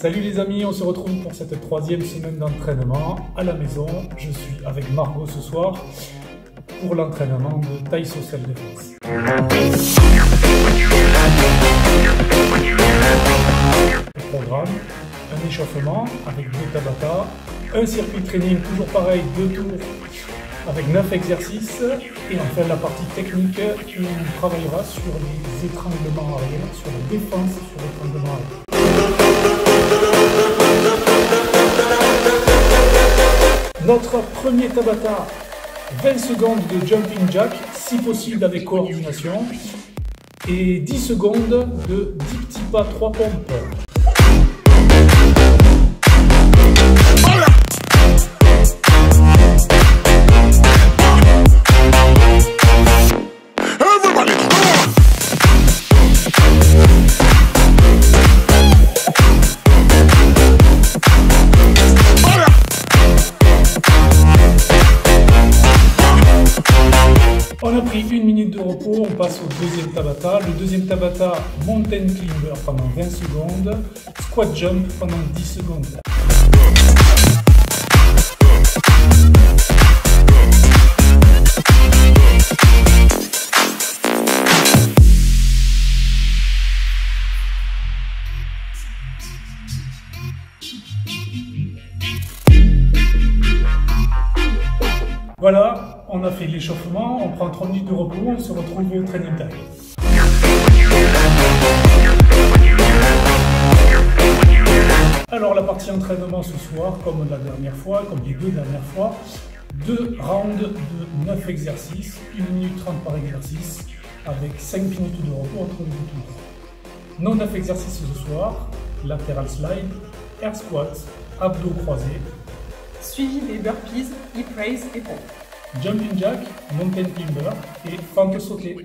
Salut les amis, on se retrouve pour cette troisième semaine d'entraînement à la maison. Je suis avec Margot ce soir pour l'entraînement de taille social défense. Le programme, un échauffement avec 2 Tabata, un circuit training toujours pareil, 2 tours avec 9 exercices et enfin la partie technique où on travaillera sur les étranglements arrière, sur la défense sur l'étranglement arrière. Notre premier Tabata, 20 secondes de jumping jack, si possible avec coordination, et 10 secondes de 10 petits pas 3 pompes. On a pris 1 minute de repos, on passe au deuxième Tabata. Le deuxième Tabata, mountain climber pendant 20 secondes, squat jump pendant 10 secondes. Voilà, on a fait l'échauffement, on prend 3 minutes de repos, on se retrouve au training time. Alors la partie entraînement ce soir, comme la dernière fois, comme les 2 dernières fois, 2 rounds de 9 exercices, 1 minute 30 par exercice, avec 5 minutes de repos entre les 2 tours. Nos 9 exercices ce soir, lateral slide, air squat, abdos croisés, suivi des burpees, hip raise et pompes. Jumping jack, mountain climber et fente sautée.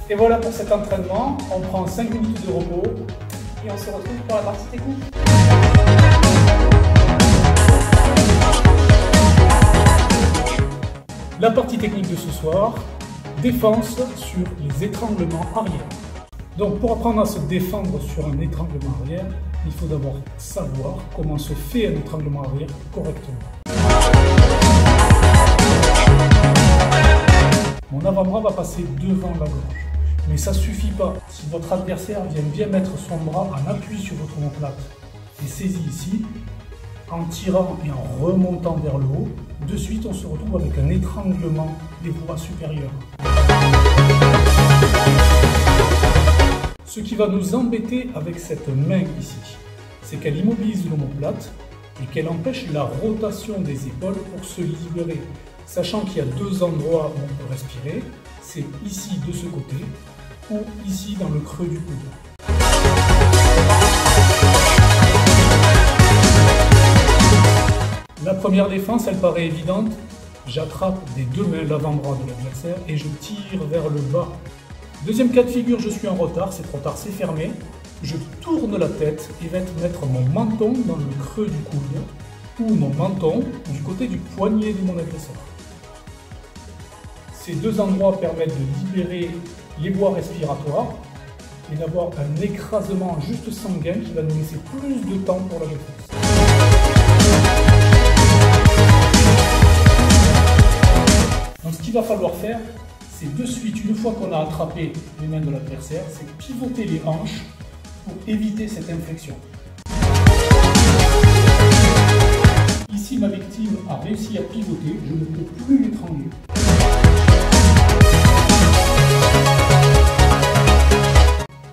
Et voilà pour cet entraînement, on prend 5 minutes de repos Et on se retrouve pour la partie technique. La partie technique de ce soir, défense sur les étranglements arrière. Donc pour apprendre à se défendre sur un étranglement arrière, il faut d'abord savoir comment se fait un étranglement arrière correctement. Mon avant-bras va passer devant la gorge. Mais ça ne suffit pas. Si votre adversaire vient bien mettre son bras en appui sur votre omoplate et saisit ici, en tirant et en remontant vers le haut, de suite on se retrouve avec un étranglement des bras supérieurs. Ce qui va nous embêter avec cette main ici, c'est qu'elle immobilise l'omoplate et qu'elle empêche la rotation des épaules pour se libérer. Sachant qu'il y a 2 endroits où on peut respirer, c'est ici de ce côté ou ici dans le creux du coude. La première défense, elle paraît évidente. J'attrape des 2 mains l'avant-bras de l'adversaire et je tire vers le bas. Deuxième cas de figure, je suis en retard, c'est trop tard, c'est fermé. je tourne la tête et vais mettre mon menton dans le creux du coude ou mon menton du côté du poignet de mon agresseur. Ces deux endroits permettent de libérer les voies respiratoires et d'avoir un écrasement juste sanguin qui va nous laisser plus de temps pour la défense. Donc ce qu'il va falloir faire, c'est de suite, une fois qu'on a attrapé les mains de l'adversaire, c'est pivoter les hanches pour éviter cette inflexion. Ici, ma victime a réussi à pivoter, je ne peux plus l'étrangler.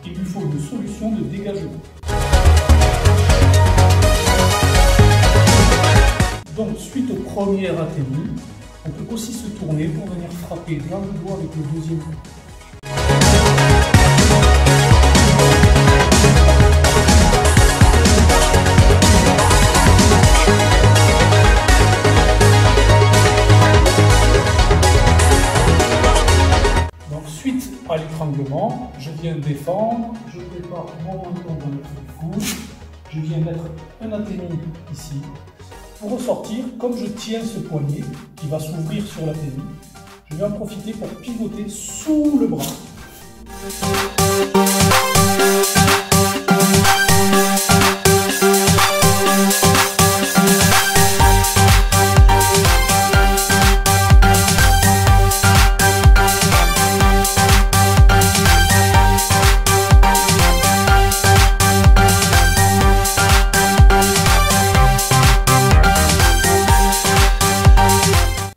Il lui faut une solution de dégagement. Donc, suite au premier atténué, on peut aussi se tourner pour venir frapper dans le doigt avec le deuxième coup. Donc, suite à l'étranglement, je viens défendre, je prépare mon menton dans le coude, je viens mettre un atténué ici. Pour ressortir, comme je tiens ce poignet qui va s'ouvrir sur la ténie, je vais en profiter pour pivoter sous le bras.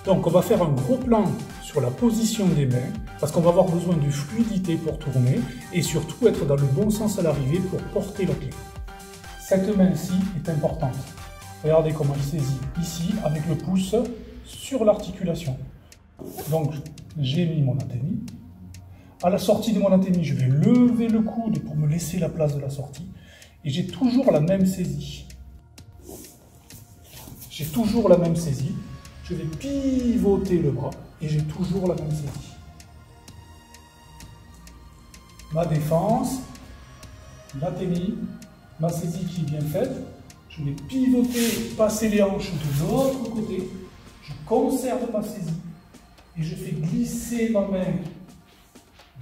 Donc on va faire un gros plan sur la position des mains parce qu'on va avoir besoin de fluidité pour tourner et surtout être dans le bon sens à l'arrivée pour porter la clé. Cette main-ci est importante. Regardez comment il saisit ici avec le pouce sur l'articulation. Donc j'ai mis mon atténué. À la sortie de mon atténué, je vais lever le coude pour me laisser la place de la sortie et j'ai toujours la même saisie. J'ai toujours la même saisie. Je vais pivoter le bras et j'ai toujours la même saisie. Ma défense, l'atténué, ma saisie qui est bien faite. Je vais pivoter, passer les hanches de l'autre côté. Je conserve ma saisie et je fais glisser ma main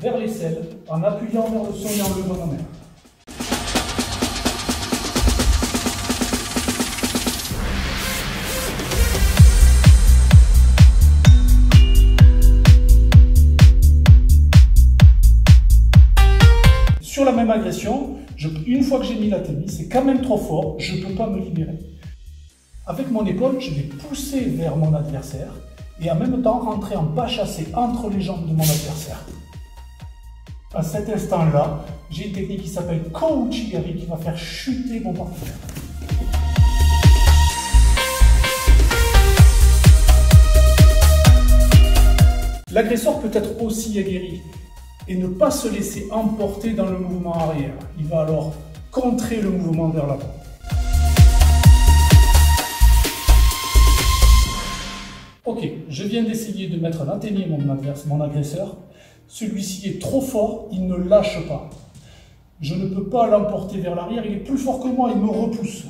vers l'aisselle en appuyant vers le sol et en levant ma main. Sur la même agression, une fois que j'ai mis l'atténué, c'est quand même trop fort, je ne peux pas me libérer. Avec mon épaule, je vais pousser vers mon adversaire et en même temps rentrer en pas chassé entre les jambes de mon adversaire. À cet instant-là, j'ai une technique qui s'appelle Kouchigari qui va faire chuter mon partenaire. L'agresseur peut être aussi aguerri et ne pas se laisser emporter dans le mouvement arrière. Il va alors contrer le mouvement vers l'avant. Ok, je viens d'essayer de mettre un atténué mon agresseur. Celui-ci est trop fort, il ne lâche pas. Je ne peux pas l'emporter vers l'arrière, il est plus fort que moi, il me repousse.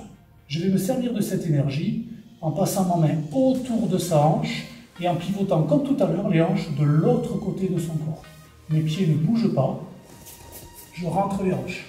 Je vais me servir de cette énergie en passant ma main autour de sa hanche et en pivotant comme tout à l'heure les hanches de l'autre côté de son corps. Mes pieds ne bougent pas, je rentre les hanches.